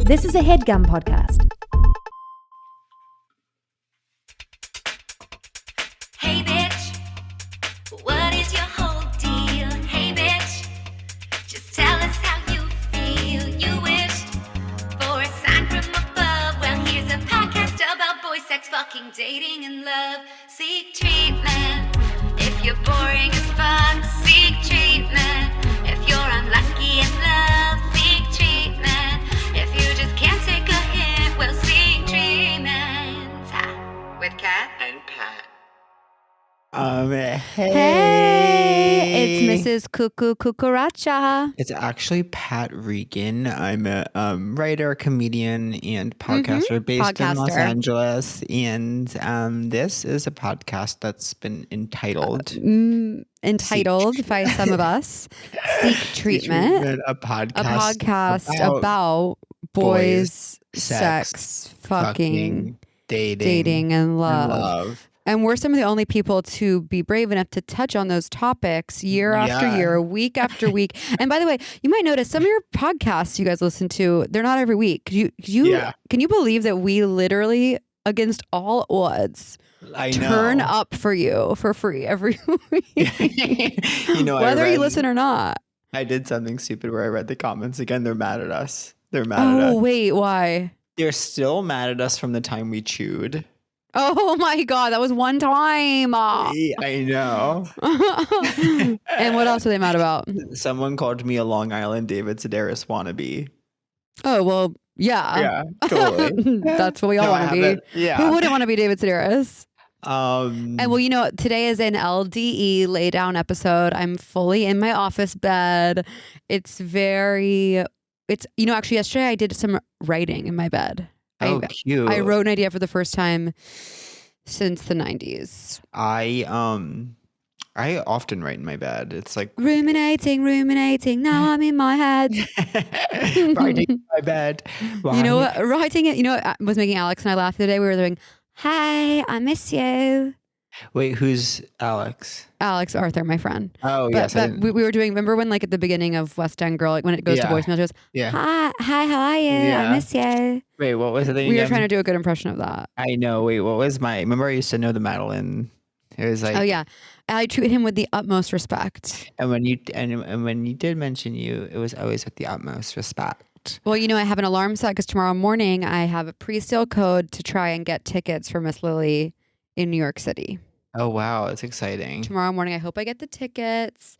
This is a Headgum podcast. Hey bitch, what is your whole deal? Hey bitch, just tell us how you feel. You wished for a sign from above. Well, here's a podcast about boy sex, fucking, dating, and love. Seek treatment if you're boring as fuck. Seek treatment if you're unlucky in love. Seek treatment if you just can't take a hint. Well, seek treatment with Kat and Pat. Hey, it's Mrs. Cuckoo Cucaracha. It's actually Pat Regan. I'm a writer, comedian, and podcaster based in Los Angeles. And this is a podcast that's been entitled By some of us, Seek Treatment. A podcast about boys, sex, fucking, dating and love. And we're some of the only people to be brave enough to touch on those topics year after year, week after week. And by the way, you might notice some of your podcasts you guys listen to, they're not every week. Can you believe that we literally, against all odds, turn up for you for free every week? Whether you listen or not. I did something stupid where I read the comments again. They're mad at us. They're mad at us. Oh, wait, why? They're still mad at us from the time we chewed. Oh my God, that was one time. I know. And what else are they mad about? Someone called me a Long Island David Sedaris wannabe. Oh, well, yeah. Yeah, totally. That's what we all want to be. Yeah. Who wouldn't want to be David Sedaris? And well, today is an LDE lay down episode. I'm fully in my office bed. Actually yesterday I did some writing in my bed. Cute. I wrote an idea for the first time since the 90s. I often write in my bed. It's like ruminating. Now I'm in my head. writing in my bed. Wow. You know what? Writing it. I was making Alex and I laugh the other day. We were doing, "Hey, I miss you." Wait, who's Alex? Alex Arthur, my friend. Oh, yes. We were doing, remember when at the beginning of West End Girl, when it goes to voicemail, it goes, Hi, how are you? Yeah. I miss you. Wait, what was the thing? We were trying to do a good impression of that. I know. Wait, what was remember I used to know the Madeline. It was like, oh yeah. I treat him with the utmost respect. And when you did mention you, it was always with the utmost respect. Well, I have an alarm set because tomorrow morning I have a pre-sale code to try and get tickets for Miss Lily in New York City. Oh wow, it's exciting. Tomorrow morning I hope I get the tickets.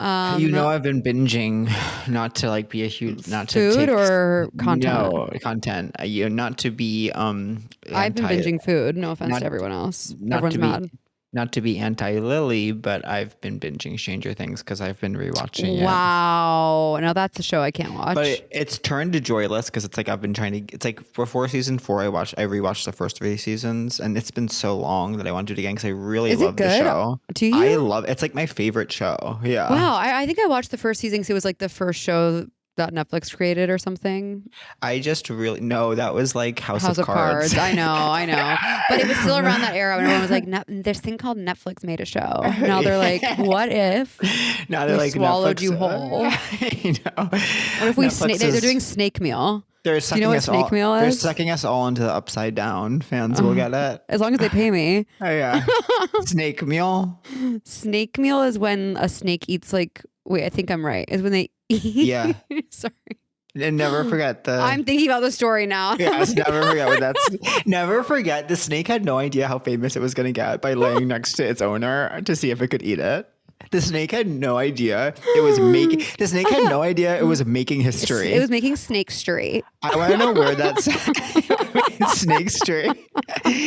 I've been binging, not to be a huge, not to food or content. No, content. Not to be I've been binging food. No offense to everyone else. Everyone's mad. Not to be anti-Lily, but I've been binging Stranger Things because I've been rewatching it. Wow. Now that's a show I can't watch. But it's turned to joyless because it's I've been trying to, before season 4, I rewatched the first 3 seasons and it's been so long that I want to do it again because I really love the show. Do you? I love it. It's my favorite show. Yeah. Wow. I think I watched the first season because it was the first show that Netflix created or something. I just really that was House of Cards. I know. But it was still around that era when everyone was this thing called Netflix made a show. Now they're what if? Now they're swallowed Netflix, you whole. I know. What if we they're doing Snake Meal? They're sucking you know what Snake Meal is? They're sucking us all into the Upside Down. Fans will get it. As long as they pay me. Oh yeah. Snake Meal? Snake Meal is when a snake eats wait, I think I'm right. Is when they eat. Yeah. Sorry. And never forget I'm thinking about the story now. Yes, never forget never forget the snake had no idea how famous it was going to get by laying next to its owner to see if it could eat it. The snake had no idea it was making history. It was making Snakestory. I want to know where that's Snakestory.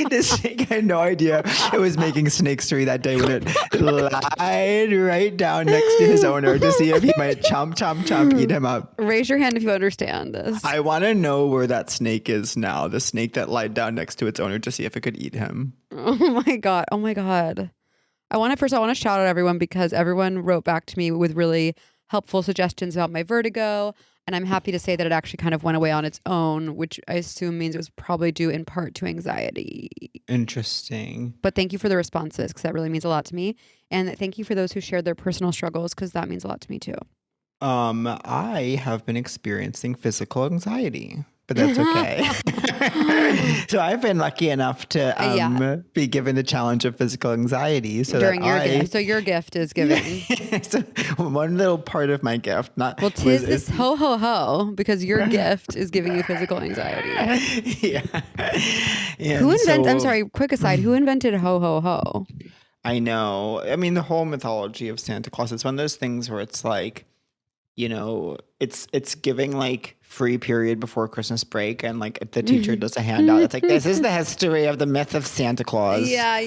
The snake had no idea it was making Snakestory that day when it lied right down next to his owner to see if he might chomp, eat him up. Raise your hand if you understand this. I want to know where that snake is now. The snake that lied down next to its owner to see if it could eat him. Oh my God. I want to shout out everyone because everyone wrote back to me with really helpful suggestions about my vertigo. And I'm happy to say that it actually kind of went away on its own, which I assume means it was probably due in part to anxiety. Interesting. But thank you for the responses because that really means a lot to me. And thank you for those who shared their personal struggles because that means a lot to me too. I have been experiencing physical anxiety, but that's okay. So I've been lucky enough to be given the challenge of physical anxiety. So During that your gift. So your gift is giving. So one little part of my gift, not well, tis this ho ho ho, because your gift is giving you physical anxiety. Yeah. Who invented? I'm sorry. Quick aside. Who invented ho ho ho? I know. I mean, the whole mythology of Santa Claus. It's one of those things where it's like, you know, it's giving like free period before Christmas break, and like the teacher does a handout. It's like, this is the history of the myth of Santa Claus. Yeah.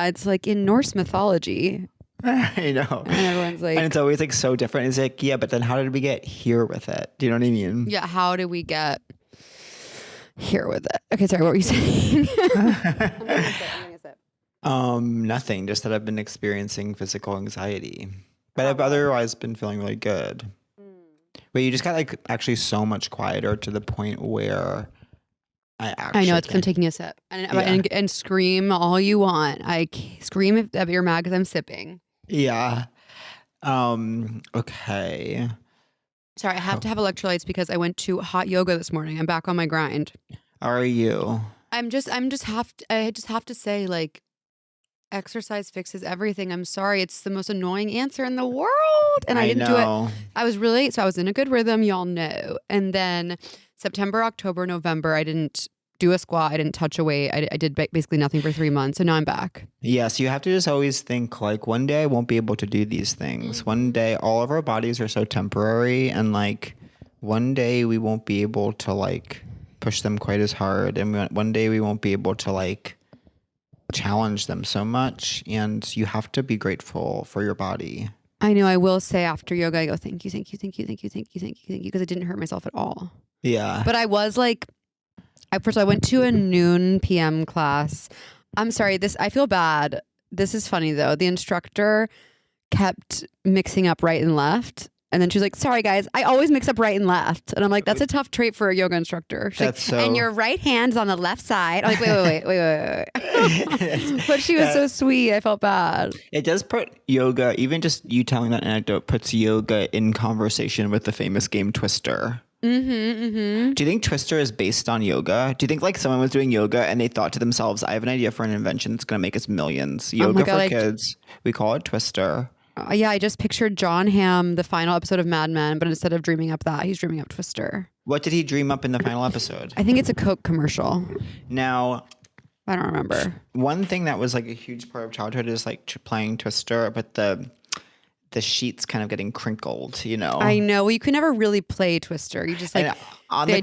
It's like in Norse mythology. I know. And everyone's like, and it's always like so different. It's like, yeah, but then how did we get here with it? Do you know what I mean? Yeah. How did we get here with it? Okay. Sorry. What were you saying? Nothing. Just that I've been experiencing physical anxiety, but I've otherwise been feeling really good. But you just got like actually so much quieter to the point where I know it's. I'm taking a sip and scream all you want. Scream if you're mad because I'm sipping. Yeah. Okay. Sorry, I have to have electrolytes because I went to hot yoga this morning. I'm back on my grind. Are you? I just have to say, like, exercise fixes everything. I'm sorry. It's the most annoying answer in the world. And I didn't do it. I was in a good rhythm, y'all know. And then September, October, November, I didn't do a squat. I didn't touch a weight. I did basically nothing for 3 months. So now I'm back. Yes, you have to just always think like one day I won't be able to do these things. One day all of our bodies are so temporary, and like one day we won't be able to like push them quite as hard. And one day we won't be able to like challenge them so much, and you have to be grateful for your body. I know. I will say after yoga, I go, thank you, because it didn't hurt myself at all. Yeah. But I was like, first I went to a noon PM class. I'm sorry, I feel bad. This is funny though. The instructor kept mixing up right and left. And then she was like, sorry guys, I always mix up right and left. And I'm like, that's a tough trait for a yoga instructor. She's like, and your right hand's on the left side. I'm like, wait. But she was so sweet. I felt bad. It does put yoga, even just you telling that anecdote, puts yoga in conversation with the famous game Twister. Do you think Twister is based on yoga? Do you think like someone was doing yoga and they thought to themselves, I have an idea for an invention that's going to make us millions. Yoga for kids. We call it Twister. Yeah, I just pictured John Hamm, the final episode of Mad Men, but instead of dreaming up that, he's dreaming up Twister. What did he dream up in the final episode? I think it's a Coke commercial. Now, I don't remember. One thing that was like a huge part of childhood is like playing Twister, but the sheets kind of getting crinkled, you know? I know. Well, you can never really play Twister. You just like, on the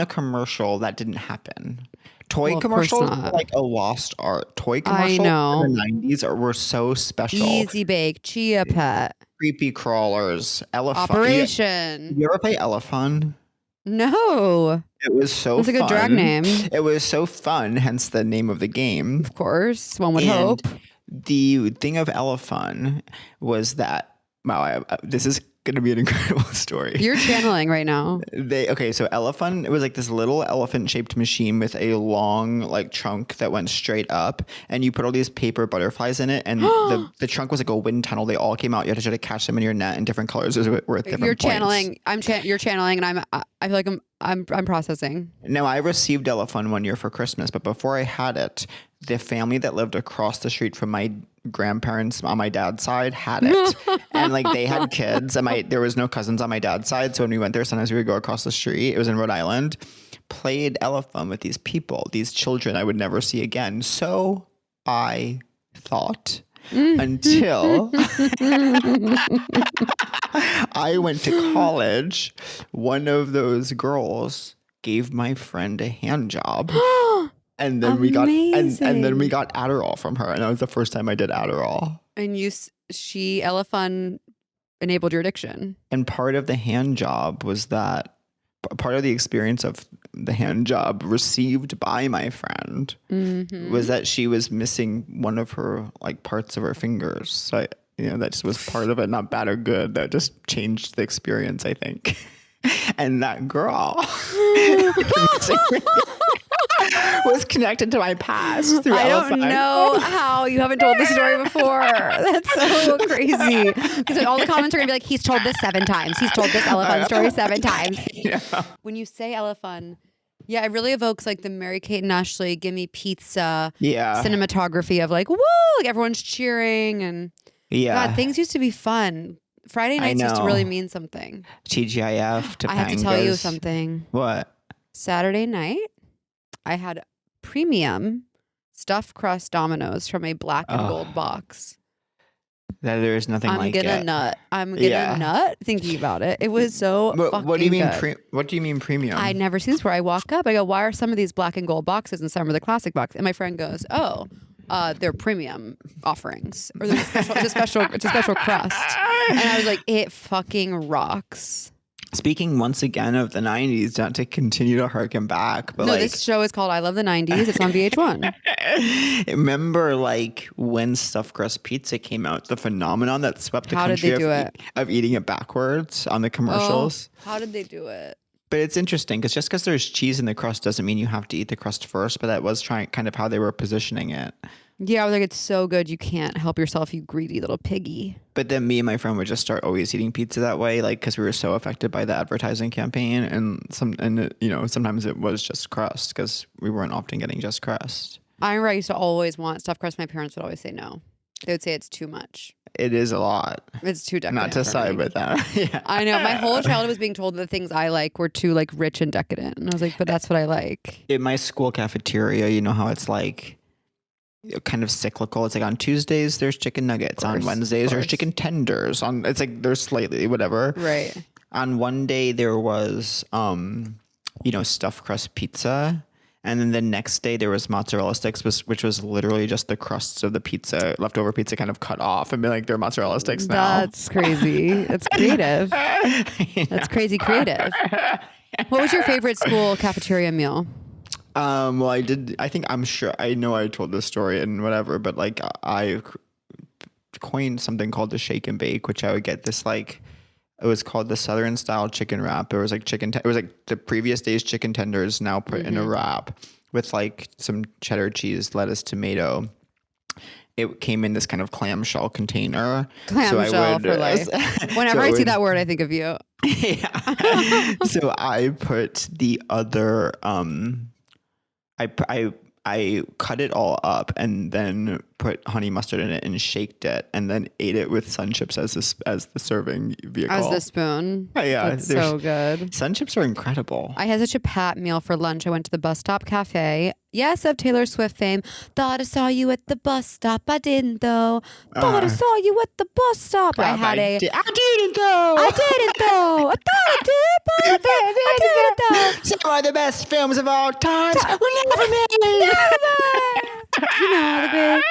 commercial, that didn't happen. Toy commercials were like a lost art. Toy commercials in the 90s were so special. Easy Bake, Chia Pet, Creepy Crawlers, Elephant. Operation. You ever play Elephant? No. It was so fun. It's a good drag name. It was so fun, hence the name of the game. Of course, one would hope. The thing of Elephant was that, wow, this is going to be an incredible story. You're channeling right now. So Elephant, it was like this little elephant-shaped machine with a long like trunk that went straight up, and you put all these paper butterflies in it, and the trunk was like a wind tunnel. They all came out. You had to try to catch them in your net in different colors. Were at different You're points. channeling. You're channeling, and I feel like I'm processing. Now, I received Elephant one year for Christmas, but before I had it, the family that lived across the street from my grandparents on my dad's side had it. And like they had kids, and there was no cousins on my dad's side. So when we went there, sometimes we would go across the street. It was in Rhode Island. Played Elephant with these people, these children I would never see again. So I thought until I went to college, one of those girls gave my friend a hand job. And then we got Adderall from her, and that was the first time I did Adderall. And Elephant enabled your addiction. And part of the hand job was that part of the experience of the hand job received by my friend was that she was missing one of her like parts of her fingers. So that just was part of it, not bad or good. That just changed the experience, I think. And that girl was connected to my past through I Elephant. don't know how you haven't told this story before. That's so crazy. Because all the comments are going to be like, he's told this 7 times. He's told this elephant story 7 times. Yeah. When you say elephant, yeah, it really evokes like the Mary-Kate and Ashley Gimme Pizza cinematography of like, woo, like everyone's cheering. And God, things used to be fun. Friday nights used to really mean something. TGIF, Topangas. I have to tell you something. What? Saturday night, I had premium stuffed crust Domino's from a black and gold box. That there is nothing like it. I'm gonna nut thinking about it. It was so fucking what do you mean good. what do you mean premium? I'd never seen this before. I walk up, I go, why are some of these black and gold boxes and some are the classic box? And my friend goes, they're premium offerings. Or it's a special crust. And I was like, it fucking rocks. Speaking once again of the 90s, not to continue to harken back, but this show is called I Love the 90s. It's on VH1. Remember when stuffed crust pizza came out, the phenomenon that swept the country of eating it backwards on the commercials? How did they do it? But it's interesting because just because there's cheese in the crust doesn't mean you have to eat the crust first, but that was kind of how they were positioning it. Yeah, I was like, it's so good you can't help yourself, you greedy little piggy. But then me and my friend would just start always eating pizza that way, like because we were so affected by the advertising campaign, and sometimes it was just crust because we weren't often getting just crust. I remember I used to always want stuffed crust. My parents would always say no. They would say it's too much. It is a lot. It's too decadent. Not to side with that. Yeah. I know. My whole childhood was being told that the things I like were too like rich and decadent, and I was like, but that's what I like. In my school cafeteria, you know how it's like kind of cyclical. It's like on Tuesdays there's chicken nuggets, on Wednesdays there's chicken tenders, it's like there's slightly whatever. Right. On one day there was stuffed crust pizza, and then the next day there was mozzarella sticks, which was literally just the crusts of the pizza, leftover pizza, kind of cut off and be like, they're mozzarella sticks now. That's crazy. That's creative. That's crazy creative. What was your favorite school cafeteria meal? Well, I'm sure I know I told this story and whatever, but like I coined something called the shake and bake, which I would get this like, it was called the Southern style chicken wrap. It was like it was like the previous day's chicken tenders now put in a wrap with like some cheddar cheese, lettuce, tomato. It came in this kind of clamshell container. Clamshell for life. Whenever I see that word, I think of you. Yeah. So I put the other, I cut it all up and then put honey mustard in it and shaked it and then ate it with Sun Chips as the serving vehicle. As the spoon. Yeah. That's so good. Sun Chips are incredible. I had such a pat meal for lunch. I went to the Bus Stop Cafe. Yes, of Taylor Swift fame. Thought I saw you at the bus stop. I didn't though. Thought I saw you at the bus stop. I didn't though. I thought I did, but I didn't though. Some of the best films of all time were never made. You know the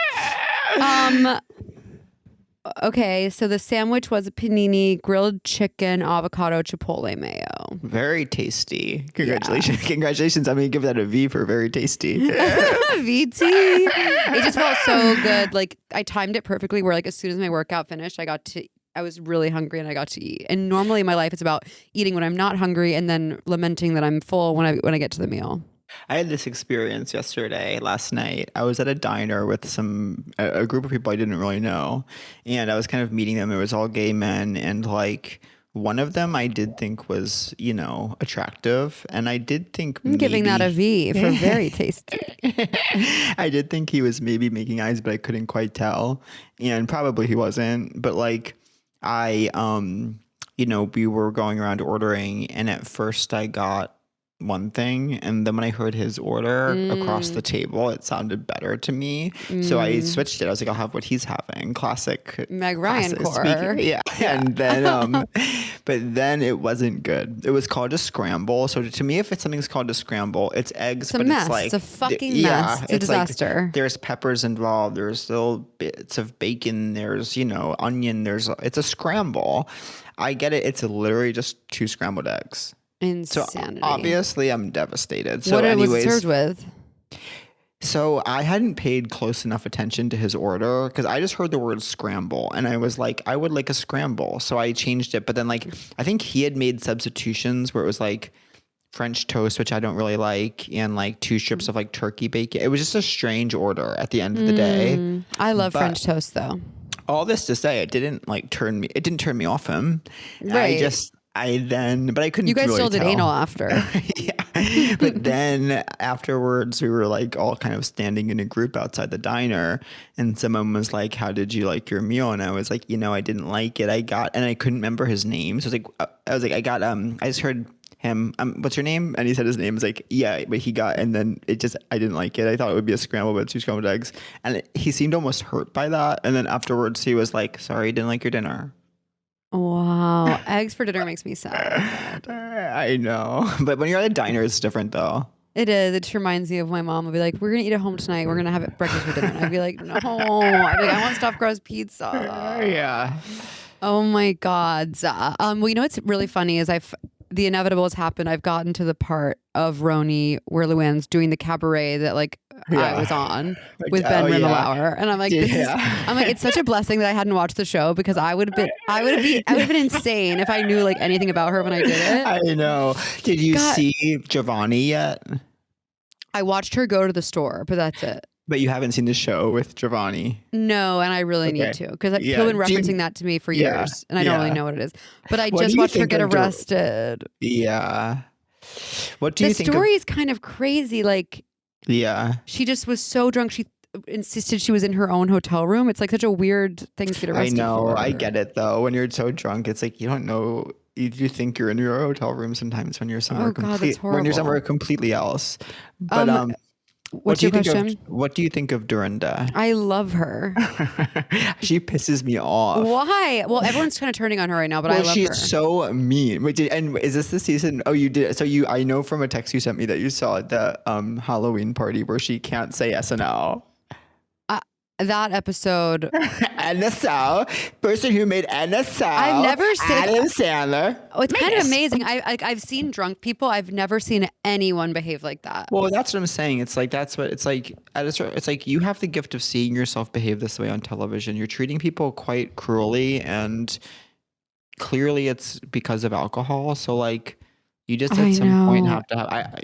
big. Okay, so the sandwich was a panini, grilled chicken, avocado, chipotle mayo. Very tasty. Congratulations. Yeah. Congratulations. I'm going to give that a V for very tasty. VT. It just felt so good. Like I timed it perfectly where like as soon as my workout finished, I was really hungry and I got to eat. And normally in my life it's about eating when I'm not hungry and then lamenting that I'm full when I get to the meal. I had this experience last night. I was at a diner with a group of people I didn't really know, and I was kind of meeting them. It was all gay men, and like one of them I did think was, attractive, and I did think I'm giving that a V for very tasty. I did think he was maybe making eyes, but I couldn't quite tell, and probably he wasn't. But like we were going around ordering, and at first I got one thing, and then when I heard his order across the table, it sounded better to me. So I switched it. I was like, I'll have what he's having. Classic Meg Ryan core. Yeah. And then but then it wasn't good. It was called a scramble. So to me, if something's called a scramble, it's eggs, but mess. It's like it's a fucking mess. It's a disaster. Like, there's peppers involved, there's still bits of bacon, there's onion, it's a scramble. I get it. It's literally just 2 scrambled eggs. Insanity. So obviously I'm devastated. So what was it served with? So I hadn't paid close enough attention to his order because I just heard the word scramble and I was like, I would like a scramble. So I changed it. But then I think he had made substitutions where it was like French toast, which I don't really like, and like 2 strips of like turkey bacon. It was just a strange order at the end of the day. I love But French toast though. all this to say, it didn't turn me off him. Right. But I couldn't. You guys really still did tell. anal after. Yeah. But then afterwards, we were like all kind of standing in a group outside the diner, and someone was like, "How did you like your meal?" And I was like, I didn't like it. And I couldn't remember his name. So I was like, I just heard him, what's your name? And he said his name. I was like, yeah, but and then I didn't like it. I thought it would be a scramble, but 2 scrambled eggs. And he seemed almost hurt by that. And then afterwards he was like, sorry, didn't like your dinner. Wow. Eggs for dinner makes me sad. I know. But when you're at a diner, it's different though. It is. It just reminds me of my mom. Will be like, we're going to eat at home tonight. We're going to have it breakfast for dinner. And I'd be like, no. I'd be like, I want stuffed crust pizza. Yeah. Oh my God. Well, what's really funny is the inevitable has happened. I've gotten to the part of Roni where Luann's doing the cabaret that I was on with Ben Rimelauer, and I'm like, it's such a blessing that I hadn't watched the show because I would have been insane if I knew anything about her when I did it. I know. Did you see Giovanni yet? I watched her go to the store, but that's it. But you haven't seen the show with Giovanni? No, and I really need to because people have been referencing that to me for years, and I don't really know what it is. But I just watched her get arrested. Yeah. What do you think? The story is kind of crazy. She just was so drunk. She insisted she was in her own hotel room. It's such a weird thing to get arrested for. I know. I get it though. When you're so drunk, it's you don't know. You think you're in your hotel room sometimes when you're somewhere when you're somewhere completely else. But what's your question? What do you think of Dorinda? I love her. She pisses me off. Why? Well, everyone's kind of turning on her right now, but I love her. She's so mean. And is this the season? Oh, you did. So I know from a text you sent me that you saw the Halloween party where she can't say SNL. That episode. NSL, person who made NSL. I've never seen Adam Sandler. Oh, it's kind of amazing. I've seen drunk people. I've never seen anyone behave like that. Well, that's what I'm saying. It's you have the gift of seeing yourself behave this way on television. You're treating people quite cruelly, and clearly it's because of alcohol. So you just at some point have to have.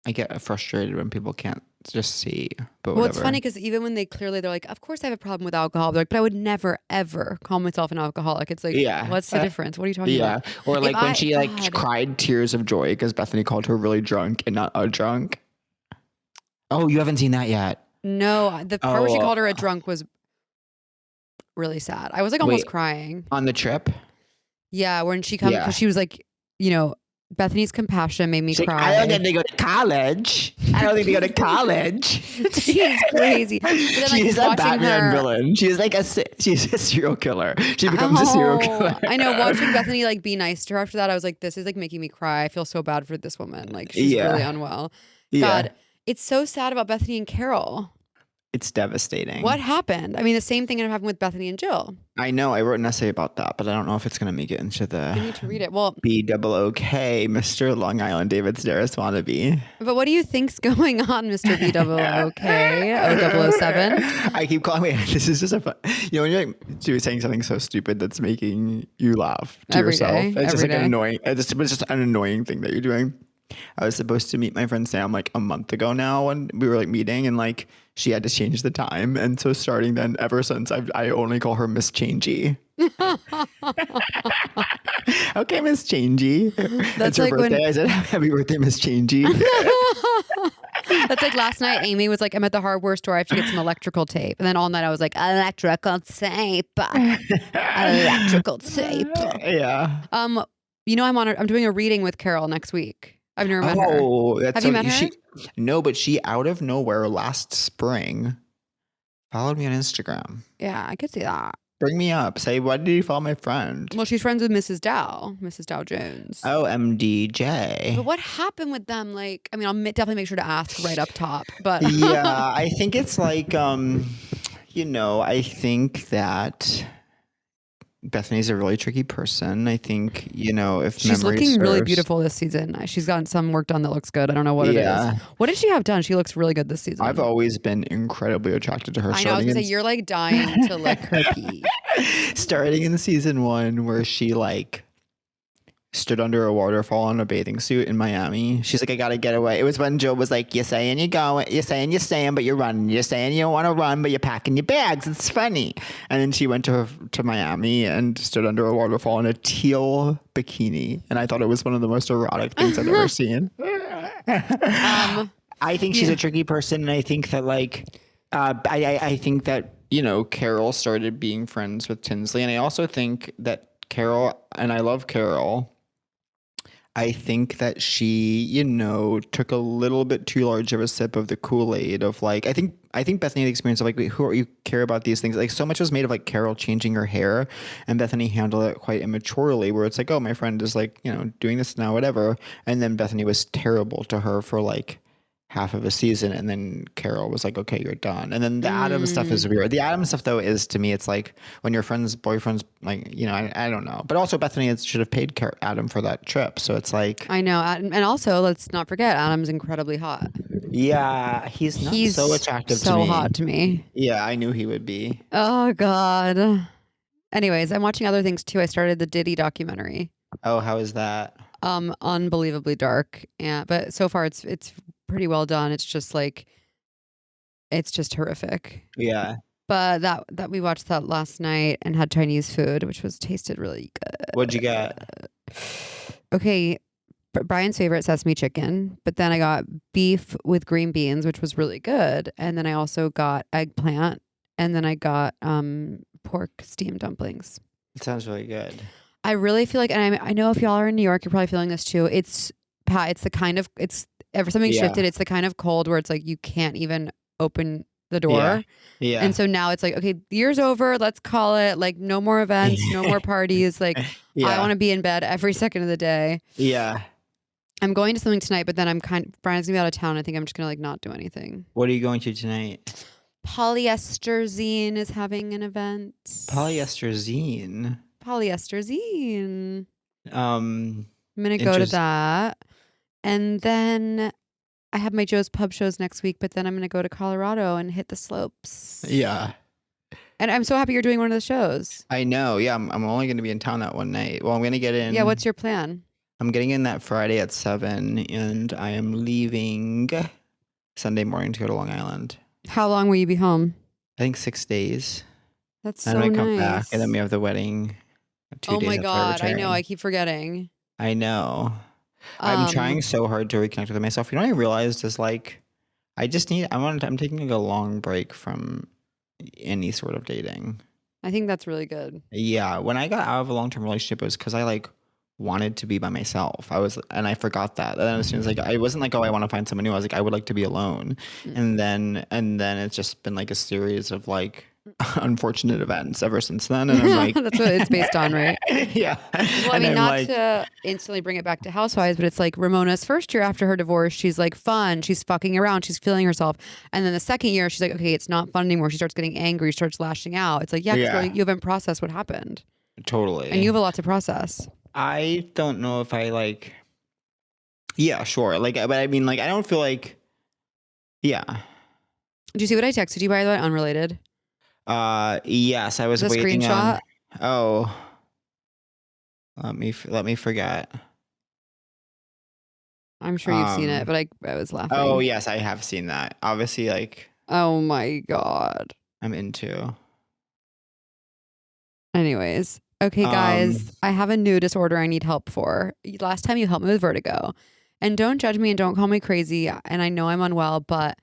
I get frustrated when people can't just see, but well, it's funny because even when they're like, of course I have a problem with alcohol, they're like, but I would never ever call myself an alcoholic. It's what's the difference? What are you talking about? Or when she cried tears of joy because Bethany called her really drunk and not a drunk. Oh, you haven't seen that yet? No, the part where she called her a drunk was really sad. I was almost crying on the trip. Yeah, when she comes because she was Bethany's compassion made me cry. I don't think they go to college. She's crazy. Then, she's a Batman villain. She's she's a serial killer. She becomes a serial killer. I know. Watching Bethany be nice to her after that, I was like, this is making me cry. I feel so bad for this woman. She's really unwell. God, it's so sad about Bethany and Carol. It's devastating. What happened? I mean, the same thing happened with Bethany and Jill. I know. I wrote an essay about that, but I don't know if it's going to make it into the... You need to read it. Well, BOOK, Mr. Long Island David Sedaris wannabe. But what do you think's going on, Mr. BOOK 007? I keep calling me. This is just a fun... when you're saying something so stupid that's making you laugh to yourself. It's just an annoying... It's just an annoying thing that you're doing. I was supposed to meet my friend Sam a month ago now, when we were meeting, and she had to change the time, and so starting then, ever since, I only call her Miss Changey. Okay, Miss Changey. That's her birthday. I said, "Happy birthday, Miss Changey." That's last night. Amy was I'm at the hardware store. I have to get some electrical tape, and then all night I was electrical tape, electrical tape. Yeah. I'm doing a reading with Carol next week. I've never met her. Have you met her? No, but she out of nowhere last spring followed me on Instagram. Yeah, I could see that. Bring me up. Say, why did you follow my friend? Well, she's friends with Mrs. Dow Jones. Oh, MDJ. But what happened with them? I'll definitely make sure to ask right up top. But yeah, I think it's I think that Bethany's a really tricky person. I think, if she's looking really beautiful this season. She's gotten some work done that looks good. I don't know what it is. What did she have done? She looks really good this season. I've always been incredibly attracted to her. I know. I was gonna say, you're dying to lick her pee. Starting in season 1, where she stood under a waterfall in a bathing suit in Miami. She's like, I gotta get away. It was when Joe was like, you're saying you're going, you're saying you're staying, but you're running. You're saying you don't want to run, but you're packing your bags. It's funny. And then she went to Miami and stood under a waterfall in a teal bikini. And I thought it was one of the most erotic things I've ever seen. I think she's a tricky person. And I think that like, I think that, you know, Carol started being friends with Tinsley. And I also think that Carol, and I love Carol, I think that she, you know, took a little bit too large of a sip of the Kool-Aid of like, I think Bethany had the experience of like, wait, who are you care about these things? Like so much was made of like Carol changing her hair, and Bethany handled it quite immaturely where it's like, oh, my friend is like, you know, doing this now, whatever. And then Bethany was terrible to her for like half of a season, and then Carol was like, okay, you're done. And then the Adam stuff is weird. The Adam stuff though is, to me, it's like when your friend's boyfriend's like, you know, I don't know. But also Bethany should have paid Adam for that trip. So it's like, I know. And also let's not forget, Adam's incredibly hot. yeah, he's not so attractive to me. So hot to me. Yeah, I knew he would be. Oh God. Anyways, I'm watching other things too. I started the Diddy documentary. Oh, how is that? Unbelievably dark. But so far it's pretty well done. It's just like, it's just horrific. Yeah. But that we watched that last night and had Chinese food, which tasted really good. What'd you get? Okay, Brian's favorite, sesame chicken. But then I got beef with green beans, which was really good. And then I also got eggplant. And then I got pork steamed dumplings. It sounds really good. I really feel like, and I know if y'all are in New York, you're probably feeling this too. It's the kind of, ever something shifted. It's the kind of cold where it's like you can't even open the door. Yeah. And so now it's like, okay, the year's over. Let's call it. Like no more events, no more parties. Like I want to be in bed every second of the day. Yeah. I'm going to something tonight, but then Brian's gonna be out of town. I think I'm just gonna like not do anything. What are you going to tonight? Polyester Zine is having an event. Polyester Zine. I'm gonna go to that. And then I have my Joe's Pub shows next week, but then I'm going to go to Colorado and hit the slopes. Yeah. And I'm so happy you're doing one of the shows. I know. Yeah. I'm only going to be in town that one night. Well, I'm going to get in. Yeah. What's your plan? I'm getting in that Friday at 7, and I am leaving Sunday morning to go to Long Island. How long will you be home? I think 6 days. That's so nice. And I come back, and then we have the wedding. 2 days my after God. I know. return. I keep forgetting. I know. I'm trying so hard to reconnect with myself. You know what I realized is like, I'm taking like a long break from any sort of dating. I think that's really good. Yeah. When I got out of a long-term relationship, it was because I like wanted to be by myself. And I forgot that. And then as soon as I wasn't like, oh, I want to find someone new. I was like, I would like to be alone. And then it's just been like a series of like unfortunate events ever since then. And I'm like, that's what it's based on, right? Yeah. Well, I mean, not to instantly bring it back to Housewives, but it's like Ramona's first year after her divorce, she's like fun, she's fucking around, she's feeling herself. And then the second year, she's like, okay, it's not fun anymore. She starts getting angry, starts lashing out. It's like, yeah. Girl, you haven't processed what happened. Totally. And you have a lot to process. I don't know if I like, yeah, sure. Like, but I mean, like, I don't feel like, yeah. Did you see what I texted you, by the way? Unrelated. Yes, I was waiting screenshot? Let me forget. I'm sure you've seen it, but I was laughing. Oh yes, I have seen that. Obviously, like, oh my God, I'm into. Anyways, okay, guys, I have a new disorder I need help for. Last time you helped me with vertigo, and don't judge me and don't call me crazy. And I know I'm unwell, but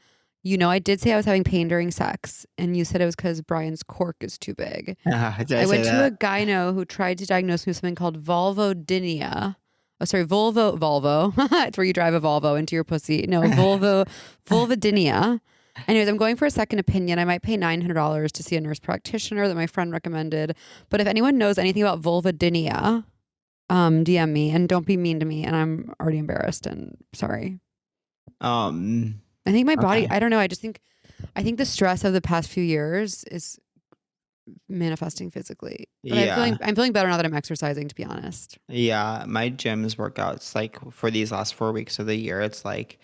you know, I did say I was having pain during sex, and you said it was because Brian's cork is too big. I went to a gyno who tried to diagnose me with something called vulvodynia. Oh, sorry, Volvo. It's where you drive a Volvo into your pussy. No, vulvodynia. Anyways, I'm going for a second opinion. I might pay $900 to see a nurse practitioner that my friend recommended. But if anyone knows anything about vulvodynia, DM me, and don't be mean to me. And I'm already embarrassed and sorry. I think my body, I don't know. I think the stress of the past few years is manifesting physically. But I'm feeling better now that I'm exercising, to be honest. Yeah. My gym's workouts, like for these last 4 weeks of the year, it's like,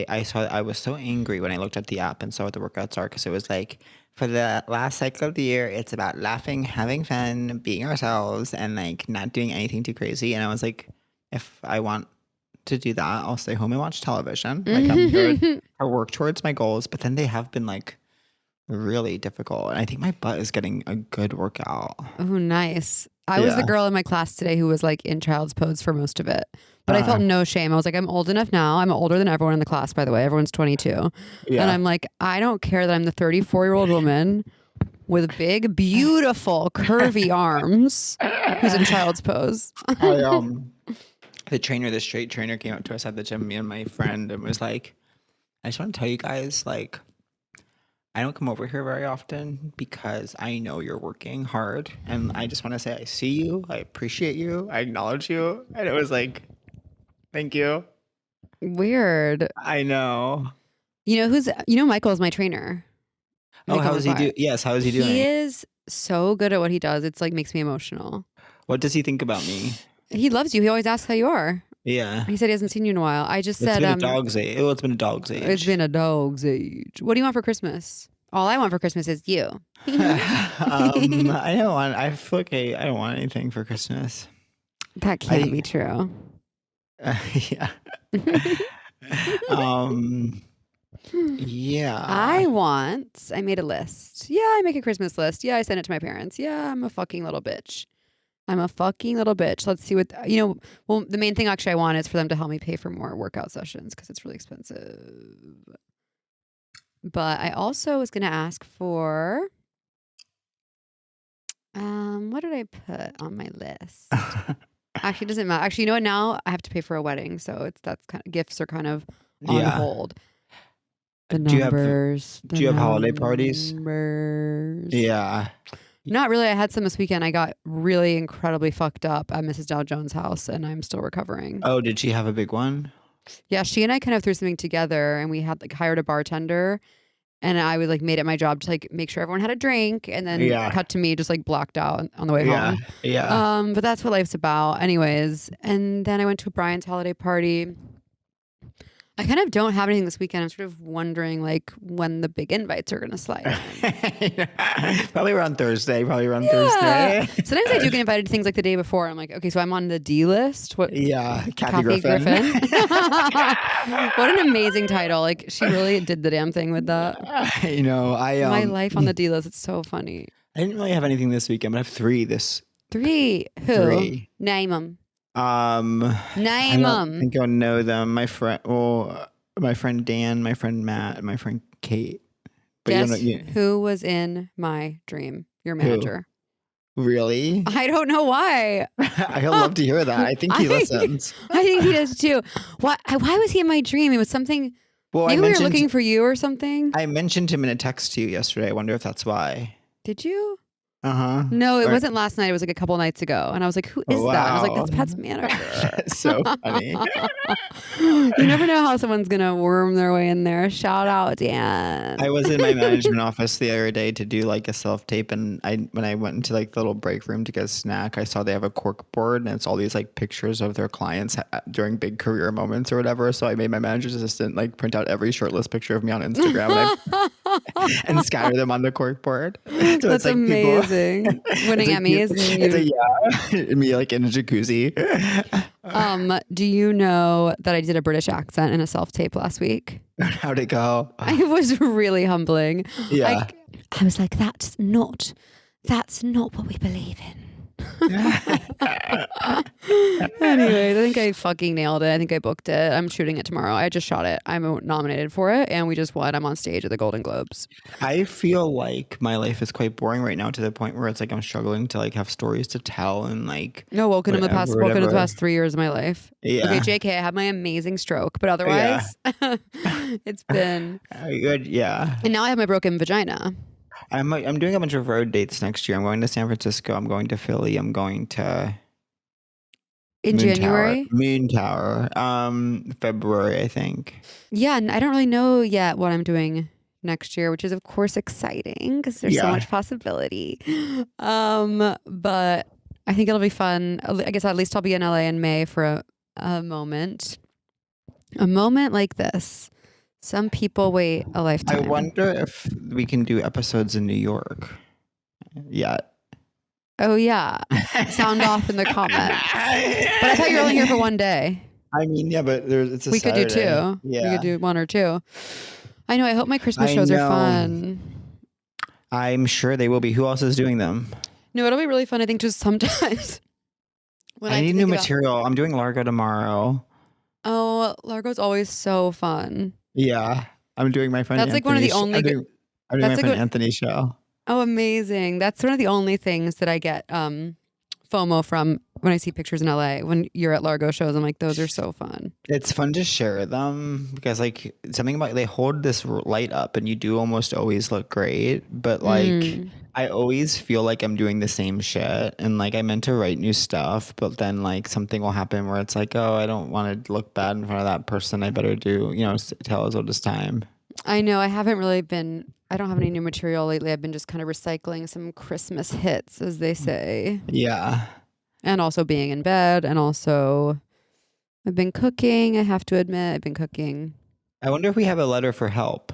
I was so angry when I looked at the app and saw what the workouts are, because it was like, for the last cycle of the year, it's about laughing, having fun, being ourselves, and like not doing anything too crazy. And I was like, if I want to do that, I'll stay home and watch television. Like I'm good. I work towards my goals, but then they have been like really difficult. And I think my butt is getting a good workout. Oh, nice. I was the girl in my class today who was like in child's pose for most of it. But I felt no shame. I was like, I'm old enough now. I'm older than everyone in the class, by the way. Everyone's 22. Yeah. And I'm like, I don't care that I'm the 34-year-old woman with big, beautiful, curvy arms who's in child's pose. The trainer, the straight trainer came up to us at the gym, me and my friend, and was like, I just want to tell you guys, like, I don't come over here very often because I know you're working hard. And I just want to say I see you. I appreciate you. I acknowledge you. And it was like, thank you. Weird. I know. You know Michael is my trainer. Oh, how is he doing? Yes, how is he doing? He is so good at what he does. It's like makes me emotional. What does he think about me? He loves you. He always asks how you are. Yeah. He said he hasn't seen you in a while. I just said... It's been a dog's age. Well, it's been a dog's age. It's been a dog's age. What do you want for Christmas? All I want for Christmas is you. I don't want anything for Christmas. That can't be true. Yeah. Yeah. I made a list. Yeah, I make a Christmas list. Yeah, I send it to my parents. Yeah, I'm a fucking little bitch. Let's see what, well, the main thing actually I want is for them to help me pay for more workout sessions because it's really expensive. But I also was going to ask for, what did I put on my list? Actually, it doesn't matter. Actually, you know what? Now I have to pay for a wedding. So that's kind of, gifts are kind of on hold. The numbers. Do you have holiday parties? Yeah. Not really. I had some this weekend. I got really incredibly fucked up at Mrs. Dow Jones' house and I'm still recovering. Oh, did she have a big one? Yeah, she and I kind of threw something together and we had like hired a bartender and I was like made it my job to like make sure everyone had a drink and then cut to me just like blocked out on the way home. Yeah. But that's what life's about anyways. And then I went to Brian's holiday party. I kind of don't have anything this weekend. I'm sort of wondering like when the big invites are going to slide in. Probably around Thursday. Sometimes I do get invited to things like the day before. I'm like, okay, so I'm on the D list. What? Yeah, Kathy Griffin. What an amazing title. Like she really did the damn thing with that. My life on the D list. It's so funny. I didn't really have anything this weekend, but I have three. Who? Three. Name them. Name them. I think I'll know them. My friend Dan, my friend Matt, and my friend Kate. But guess who was in my dream? Your manager. Who? Really? I don't know why. I'd love to hear that. I think he listens. I think he does too. Why was he in my dream? It was something. Well, maybe we were looking for you or something. I mentioned him in a text to you yesterday. I wonder if that's why. Did you? No, it wasn't last night. It was like a couple nights ago. And I was like, who is that? And I was like, that's Pat's manager. That's so funny. You never know how someone's going to worm their way in there. Shout out, Dan. I was in my management office the other day to do like a self-tape. And when I went into like the little break room to get a snack, I saw they have a cork board and it's all these like pictures of their clients during big career moments or whatever. So I made my manager's assistant like print out every shirtless picture of me on Instagram and scatter them on the cork board. So that's it's like amazing. Winning Emmys. Me like in a jacuzzi. Do you know that I did a British accent in a self-tape last week? How'd it go? It was really humbling. Yeah. I was like, that's not what we believe in. Anyways, I think I fucking nailed it. I think I booked it. I'm shooting it tomorrow. I just shot it. I'm nominated for it and we just won. I'm on stage at the Golden Globes. I feel like my life is quite boring right now to the point where it's like I'm struggling to like have stories to tell and like woken in the past 3 years of my life. Yeah. Okay, JK, I had my amazing stroke, but otherwise it's been good. Yeah. And now I have my broken vagina. I'm doing a bunch of road dates next year. I'm going to San Francisco. I'm going to Philly. I'm going to January? Moon Tower. February, I think. Yeah, and I don't really know yet what I'm doing next year, which is of course exciting because there's so much possibility. But I think it'll be fun. I guess at least I'll be in LA in May for a moment. A moment like this. Some people wait a lifetime. I wonder if we can do episodes in New York yet. Oh yeah. Sound off in the comments. But I thought you were only here for one day. I mean, yeah, but it's a We Saturday. could do two. Yeah. We could do one or two. I know. I hope my Christmas shows are fun. I'm sure they will be. Who else is doing them? No, it'll be really fun. I think just sometimes. When I need new material. I'm doing Largo tomorrow. Oh, Largo's always so fun. Yeah. I'm doing my friend That's like one of the only... I'm doing my friend Anthony's show. Oh, amazing. That's one of the only things that I get FOMO from when I see pictures in LA. When you're at Largo shows, I'm like, those are so fun. It's fun to share them because like something about they hold this light up and you do almost always look great. But like I always feel like I'm doing the same shit and like I meant to write new stuff, but then like something will happen where it's like, oh, I don't want to look bad in front of that person. I better do, tell as old as time. I know. I haven't really been... I don't have any new material lately. I've been just kind of recycling some Christmas hits, as they say. Yeah. And also being in bed. And also I've been cooking. I have to admit, I've been cooking. I wonder if we have a letter for help.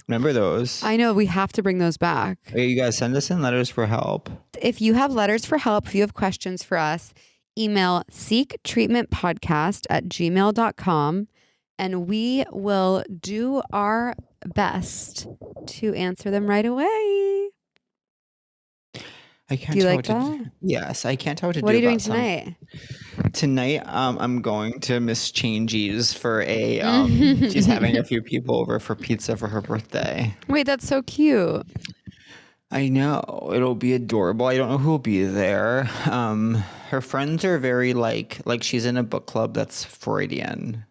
Remember those? I know. We have to bring those back. Okay, you guys send us in letters for help. If you have letters for help, if you have questions for us, email seektreatmentpodcast@gmail.com. And we will do our best to answer them right away. I can't do you tell like that? Yes, I can't tell what to do. What are you doing tonight? Tonight, I'm going to Miss Changey's for a. She's having a few people over for pizza for her birthday. Wait, that's so cute. I know, it'll be adorable. I don't know who will be there. Her friends are very like she's in a book club that's Freudian.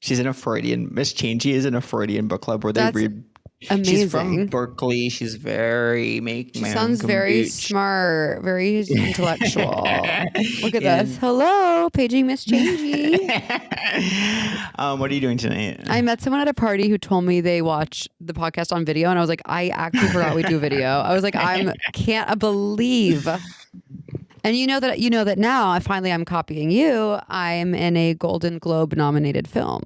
She's in a Freudian. Miss Changey is in a Freudian book club where they read. Amazing. She's from Berkeley. She's very She sounds very smart, very intellectual. Look at this. Hello, paging Miss Changey. What are you doing tonight? I met someone at a party who told me they watch the podcast on video, and I was like, I actually forgot we do video. I was like, can't believe. And you know that now. I'm copying you. I'm in a Golden Globe nominated film.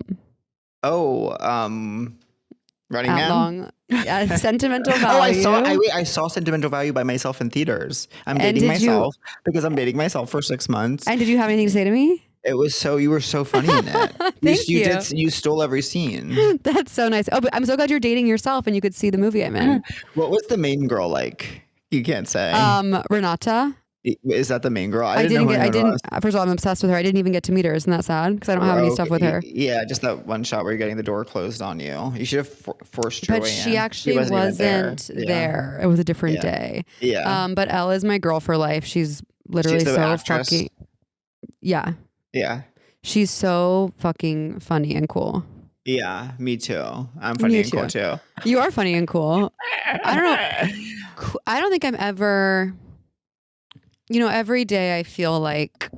Oh, Running Man. Sentimental Value. I saw Sentimental Value by myself in theaters. I'm dating myself because I'm dating myself for 6 months. And did you have anything to say to me? It was you were so funny in it. Thank you. You stole every scene. That's so nice. Oh, but I'm so glad you're dating yourself and you could see the movie I'm in. What was the main girl like? You can't say. Renata. Is that the main girl? I didn't. First of all, I'm obsessed with her. I didn't even get to meet her. Isn't that sad? Because I don't have any stuff with her. Yeah, just that one shot where you're getting the door closed on you. You should have forced your way in. But she actually wasn't there. It was a different day. Yeah. But Elle is my girl for life. She's literally so fucking. Yeah. Yeah. She's so fucking funny and cool. Yeah, me too. I'm funny and cool too. You are funny and cool. I don't know. I don't think I'm ever. Every day I feel like...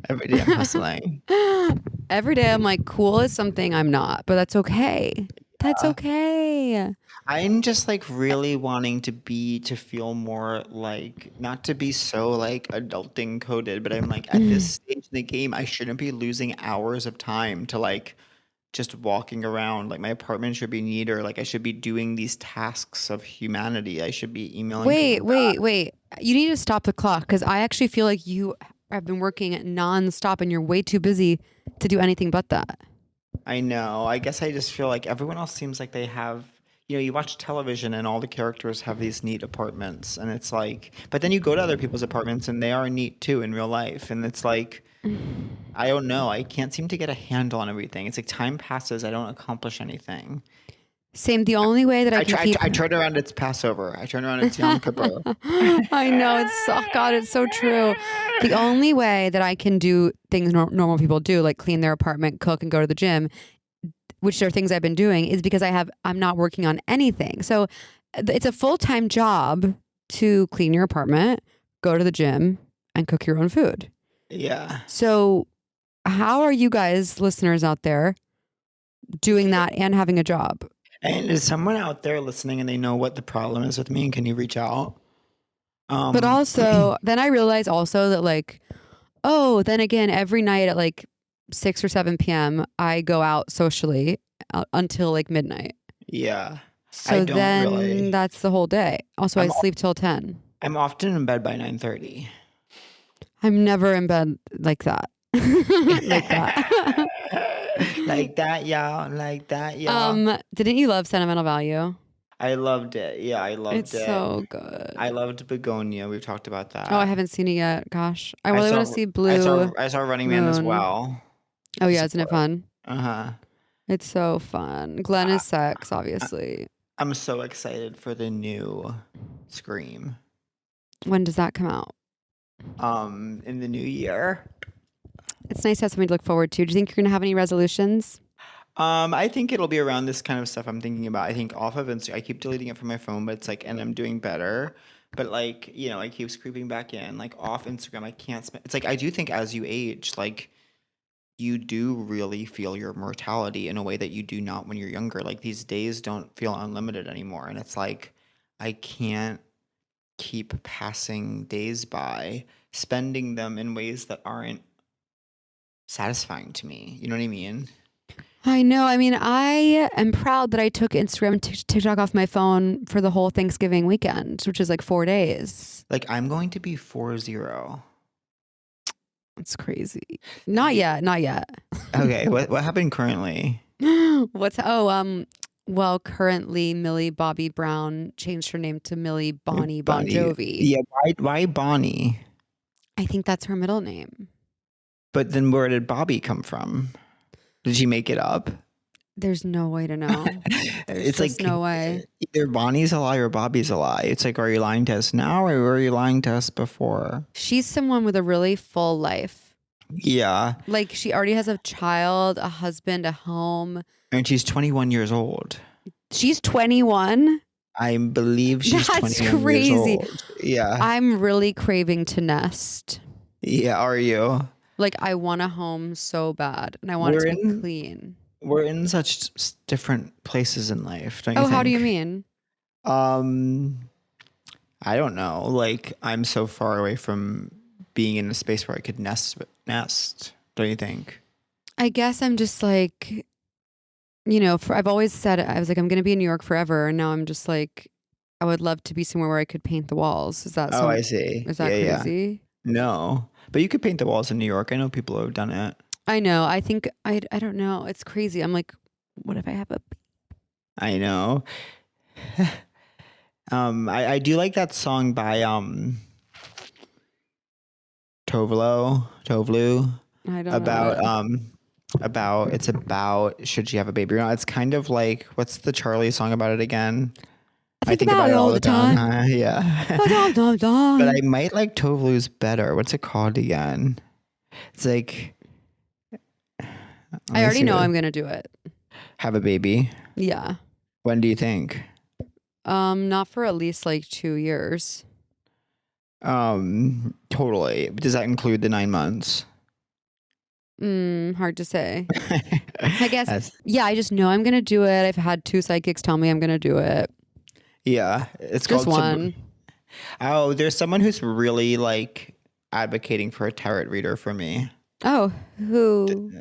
Every day I'm hustling. Every day I'm like, cool is something I'm not, but that's okay. That's okay. I'm just like really wanting to feel more like, not to be so like adulting coded, but I'm like at this stage in the game, I shouldn't be losing hours of time to like just walking around. Like my apartment should be neater. Like I should be doing these tasks of humanity. I should be emailing. Wait. You need to stop the clock because I actually feel like you have been working nonstop and you're way too busy to do anything but that. I know. I guess I just feel like everyone else seems like they have, you watch television and all the characters have these neat apartments and it's like, but then you go to other people's apartments and they are neat too in real life. And it's like, I don't know. I can't seem to get a handle on everything. It's like time passes. I don't accomplish anything. Same. The only way that I turn around, it's Passover. I turn around, it's Yom Kippur. I know. It's so true. The only way that I can do things normal people do, like clean their apartment, cook, and go to the gym, which are things I've been doing, is because I'm not working on anything. So it's a full-time job to clean your apartment, go to the gym, and cook your own food. Yeah. So how are you guys, listeners out there, doing that and having a job? And is someone out there listening and they know what the problem is with me? And can you reach out? But also, then I realize also that like, then again, every night at like 6 or 7 p.m., I go out socially until like midnight. Yeah. So then that's the whole day. Also, I sleep till 10. I'm often in bed by 9:30. I'm never in bed like that. Like that. Like that, y'all. Like that, y'all. Didn't you love Sentimental Value? I loved it. Yeah, I loved It's it. so good. I loved Begonia. We've talked about that. Oh, I haven't seen it yet. Gosh, I really want to see Blue. I saw Running Man as well. Oh yeah, isn't it fun? Uh-huh. It's so fun. Glenn is sex, obviously. I'm so excited for the new Scream. When does that come out? In the new year. It's nice to have something to look forward to. Do you think you're gonna have any resolutions? I think it'll be around this kind of stuff I'm thinking about. I think off of Instagram, I keep deleting it from my phone, but it's like, and I'm doing better. But like, you know, it keeps creeping back in. Like off Instagram, I can't spend. It's like I do think as you age, like you do really feel your mortality in a way that you do not when you're younger. Like these days don't feel unlimited anymore, and it's like I can't keep passing days by, spending them in ways that aren't satisfying to me. You know what I mean? I know. I mean, I am proud that I took Instagram and TikTok off my phone for the whole Thanksgiving weekend, which is like 4 days. Like I'm going to be 4-0. It's crazy. Not yet. Not yet. Okay, what happened currently? Well, currently Millie Bobby Brown changed her name to Millie Bonnie Bon Jovi. Yeah, why Bonnie? I think that's her middle name. But then where did Bobby come from? Did she make it up? There's no way to know. It's just like no way. Either Bonnie's a lie or Bobby's a lie. It's like, are you lying to us now or were you lying to us before? She's someone with a really full life. Yeah. Like she already has a child, a husband, a home. And she's 21 years old. She's 21? I believe she's That's 21 crazy. years old. Yeah. I'm really craving to nest. Yeah, are you? Like I want a home so bad and I want it to be clean. We're in such different places in life, don't you think? How do you mean? I don't know. Like I'm so far away from being in a space where I could nest, don't you think? I guess I'm just like, you know, I've always said I was like, I'm going to be in New York forever. And now I'm just like, I would love to be somewhere where I could paint the walls. Is that I see. Is that crazy? Yeah. No, but you could paint the walls in New York. I know people who have done it. I know. I think, I don't know. It's crazy. I'm like, what if I have a... I know. I do like that song by Tovlu. I don't know. It's about should she have a baby or not. It's kind of like, what's the Charlie song about it again? I think about it all the time. Yeah. But I might like Tovlu's better. What's it called again? It's like, I already know I'm going to do it. Have a baby? Yeah. When do you think? Not for at least like 2 years. Totally. Does that include the 9 months? Hard to say. I guess. Yeah, I just know I'm going to do it. I've had 2 psychics tell me I'm going to do it. Yeah. It's just called one. There's someone who's really like advocating for a tarot reader for me. Oh, who?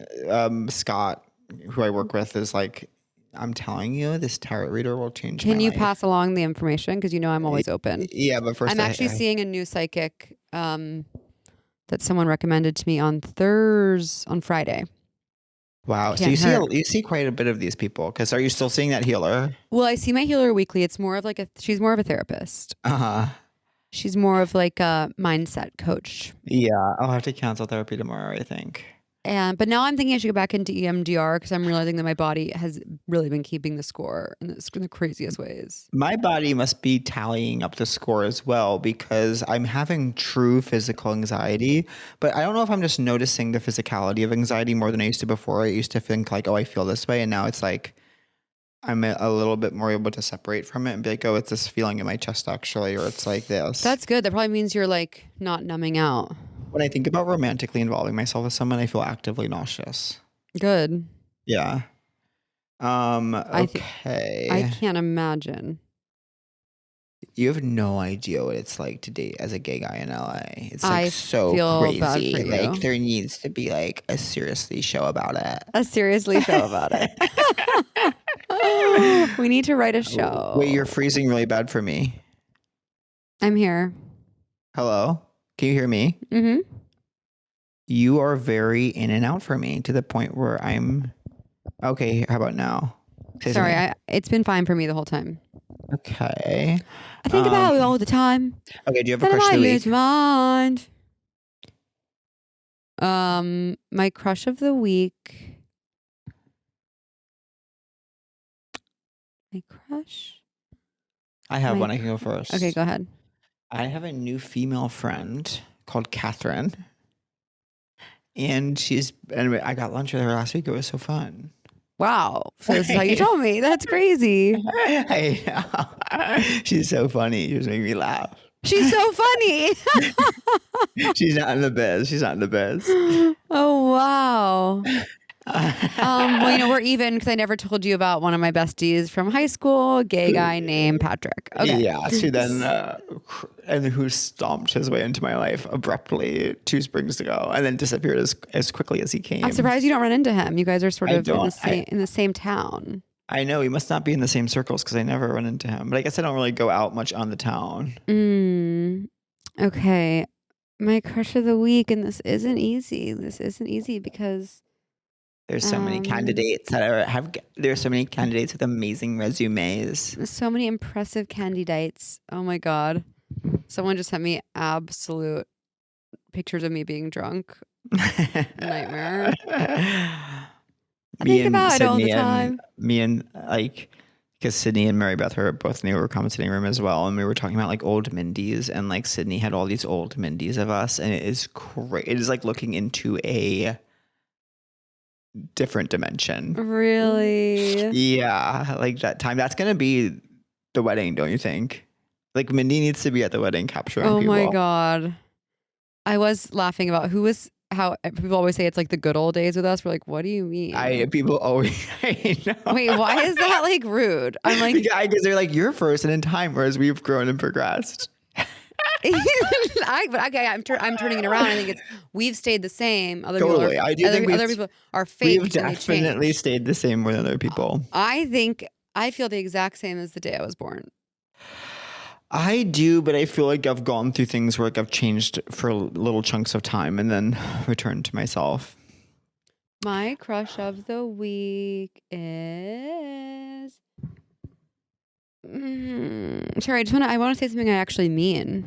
Scott, who I work with, is like, I'm telling you, this tarot reader will change Can my you life. Pass along the information? Because you know I'm always open. Yeah, but first I'm actually seeing a new psychic that someone recommended to me on Friday. Wow. So you see quite a bit of these people. Because are you still seeing that healer? Well, I see my healer weekly. It's more of like she's more of a therapist. Uh-huh. She's more of like a mindset coach. Yeah, I'll have to cancel therapy tomorrow, I think. But now I'm thinking I should go back into EMDR because I'm realizing that my body has really been keeping the score in the craziest ways. My body must be tallying up the score as well because I'm having true physical anxiety. But I don't know if I'm just noticing the physicality of anxiety more than I used to before. I used to think like, oh, I feel this way. And now it's like I'm a little bit more able to separate from it and be like, oh, it's this feeling in my chest actually, or it's like this. That's good. That probably means you're like not numbing out. When I think about romantically involving myself with someone, I feel actively nauseous. Good. Yeah. Okay. I can't imagine. You have no idea what it's like to date as a gay guy in LA. It's like I so feel crazy. bad for you. Like there needs to be like a seriously show about it. A seriously show about it. We need to write a show. Wait, you're freezing really bad for me. I'm here. Hello? Can you hear me? Mm-hmm. You are very in and out for me to the point where I'm... Okay, how about now? Say Sorry, something. it's been fine for me the whole time. Okay. I think about it all the time. Okay, do you have a Then I crush of might the lose week? mind. My crush of the week. My crush? I have My one. I can go first. Okay, go ahead. I have a new female friend called Catherine. And I got lunch with her last week. It was so fun. Wow. So this is how you told me. That's crazy. I know. She's so funny. She was making me laugh. She's so funny. She's not in the biz. She's not in the biz. Oh, wow. Well, we're even because I never told you about one of my besties from high school, a gay guy named Patrick. Okay. Yeah. So then, and who stomped his way into my life abruptly 2 springs ago, and then disappeared as quickly as he came. I'm surprised you don't run into him. You guys are sort of in the same town. I know he must not be in the same circles because I never run into him. But I guess I don't really go out much on the town. Okay. My crush of the week, and this isn't easy. This isn't easy because there's so many candidates there's so many candidates with amazing resumes. So many impressive candidates. Oh my God. Someone just sent me absolute pictures of me being drunk. Nightmare. I think about it all the time. Because Sydney and Mary Beth were both in the overcome sitting room as well, and we were talking about like old Mindys, and like Sydney had all these old Mindys of us, and it is great. It is like looking into a different dimension. Really? Yeah, like that time. That's gonna be the wedding, don't you think? Like Mindy needs to be at the wedding capturing people. Oh my God. I was laughing about how people always say it's like the good old days with us. We're like, what do you mean? People always I know. Wait, why is that like rude? I'm like, because they're like, you're first and in time, whereas we've grown and progressed. I'm turning it around. I think we've stayed the same. Other people are fake. We've definitely stayed the same with other people. I feel the exact same as the day I was born. I do, but I feel like I've gone through things where like I've changed for little chunks of time and then returned to myself. My crush of the week is... Sorry, I want to say something I actually mean.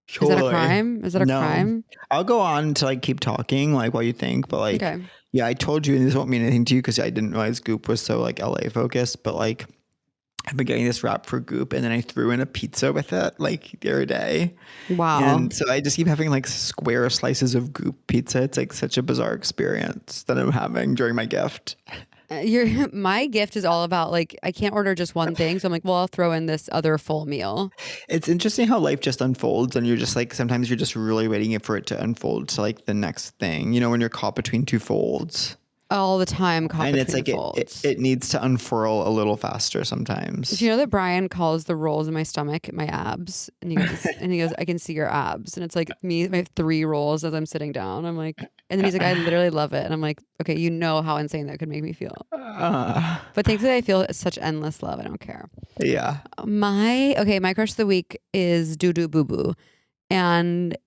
Totally. Is that a crime? Is that a crime? I'll go on to like keep talking like while you think, but like, okay. Yeah, I told you, and this won't mean anything to you because I didn't realize Goop was so like LA focused, but like I've been getting this wrap for Goop, and then I threw in a pizza with it like the other day. Wow. And so I just keep having like square slices of Goop pizza. It's like such a bizarre experience that I'm having during my gift. My gift is all about like, I can't order just one thing. So I'm like, well, I'll throw in this other full meal. It's interesting how life just unfolds, and you're just like, sometimes you're just really waiting for it to unfold to like the next thing, when you're caught between 2 folds. All the time, and it's like it needs to unfurl a little faster sometimes. Do you know that Brian calls the rolls in my stomach my abs? And he goes, I can see your abs. And it's like me, my 3 rolls as I'm sitting down. I'm like, and then he's like, I literally love it. And I'm like, okay, you know how insane that could make me feel. But thankfully I feel such endless love. I don't care. Yeah. My crush of the week is Doo Doo Boo Boo. And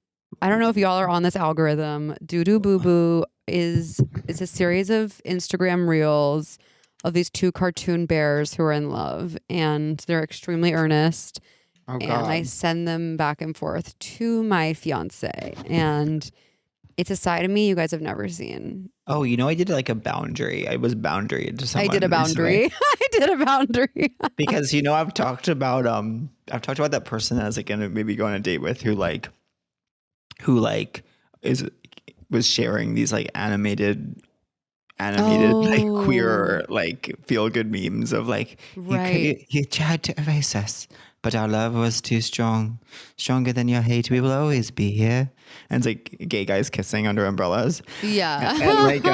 I don't know if y'all are on this algorithm. Doo Doo Boo Boo is a series of Instagram reels of these 2 cartoon bears who are in love, and they're extremely earnest. Oh, and God. I send them back and forth to my fiance, and it's a side of me you guys have never seen. Oh, I did like a boundary. I was boundaried to someone. I did a boundary. I did a boundary. Because I've talked about that person that I was like gonna maybe go on a date with who was sharing these like animated like queer like feel good memes of like, right. you tried to erase us, but our love was too stronger than your hate. We will always be here. And it's like gay guys kissing under umbrellas. Yeah. And like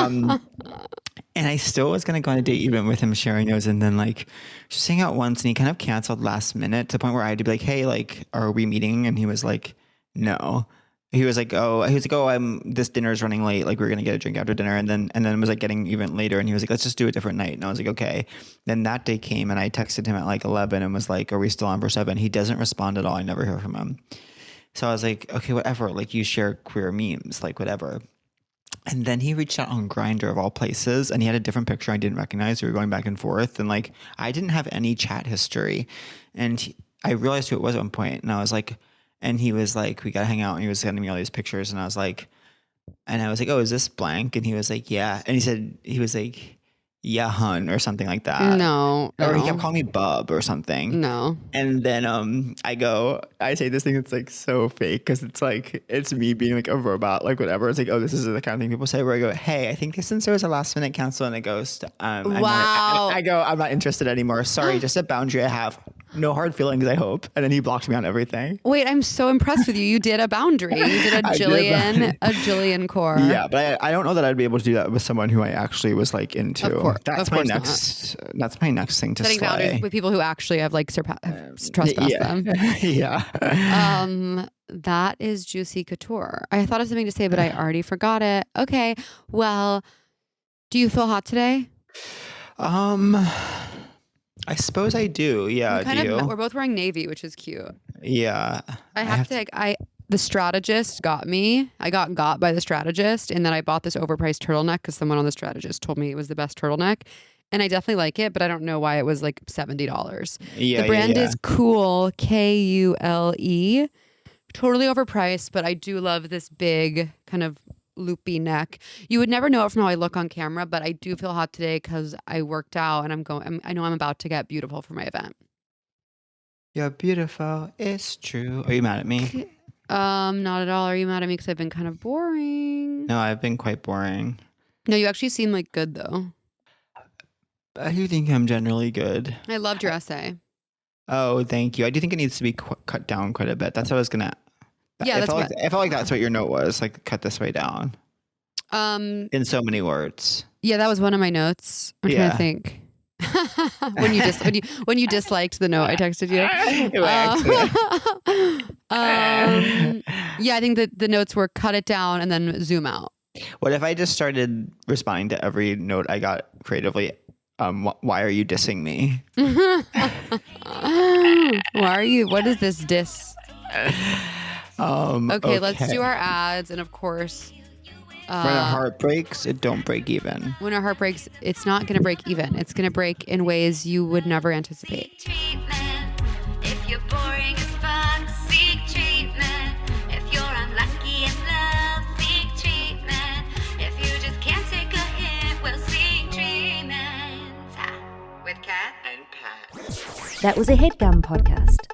and I still was gonna go on a date even with him sharing those, and then like just hang out once, and he kind of canceled last minute to the point where I had to be like, hey, like, are we meeting? And he was like, no. He was like, this dinner's running late. Like, we're going to get a drink after dinner. And then it was like getting even later. And he was like, let's just do a different night. And I was like, okay. Then that day came, and I texted him at like 11 and was like, are we still on for 7? He doesn't respond at all. I never hear from him. So I was like, okay, whatever. Like, you share queer memes, like whatever. And then he reached out on Grindr of all places, and he had a different picture I didn't recognize. We were going back and forth, and like I didn't have any chat history, and I realized who it was at one point, and I was like, and he was like, we gotta hang out, and he was sending me all these pictures, and I was like, oh, is this blank? And he was like, yeah, and he was like, yeah, hun, or something like that. No. Or he kept calling me bub or something. No. And then I say this thing that's like so fake because it's like, it's me being like a robot, like whatever. It's like, oh, this is the kind of thing people say where I go, hey, I think since there was a last minute cancel, and it goes, Wow. I go, I'm not interested anymore. Sorry, just a boundary I have. No hard feelings, I hope. And then he blocked me on everything. Wait, I'm so impressed with you. You did a boundary. You did a Jillian core. Yeah, but I don't know that I'd be able to do that with someone who I actually was like into. Of course, that's my next thing to setting slay. boundaries with people who actually have like trespassed them. Yeah. That is juicy couture. I thought of something to say, but I already forgot it. Okay. Well, do you feel hot today? I suppose I do. Yeah. We're both wearing navy, which is cute. Yeah. I have to the strategist got me. I got by the strategist, and then I bought this overpriced turtleneck because someone on the strategist told me it was the best turtleneck. And I definitely like it, but I don't know why it was like $70. Yeah, the brand is Cool, Kule. Totally overpriced, but I do love this big kind of loopy neck. You would never know it from how I look on camera, but I do feel hot today because I worked out and I know I'm about to get beautiful for my event. You're beautiful. It's true. Are you mad at me? Not at all. Are you mad at me because I've been kind of boring? No, I've been quite boring. No, you actually seem like good though. I do think I'm generally good. I loved your essay. Oh, thank you. I do think it needs to be cut down quite a bit. That's what I was gonna. Yeah, I felt like that's what your note was. Like, cut this way down. In so many words. Yeah, that was one of my notes. I'm trying to think. when you disliked the note I texted you. Yeah, I think that the notes were cut it down and then zoom out. What if I just started responding to every note I got creatively? Why are you dissing me? Why are you? What is this diss? Okay, let's do our ads, and of course, when a heart breaks, it don't break even. When a heart breaks, it's not going to break even. It's going to break in ways you would never anticipate. If you're boring as fuck, seek treatment. If you're unlucky in love, seek treatment. If you just can't take a hint, well, seek treatment. With Kat and Pat. That was a Headgum podcast.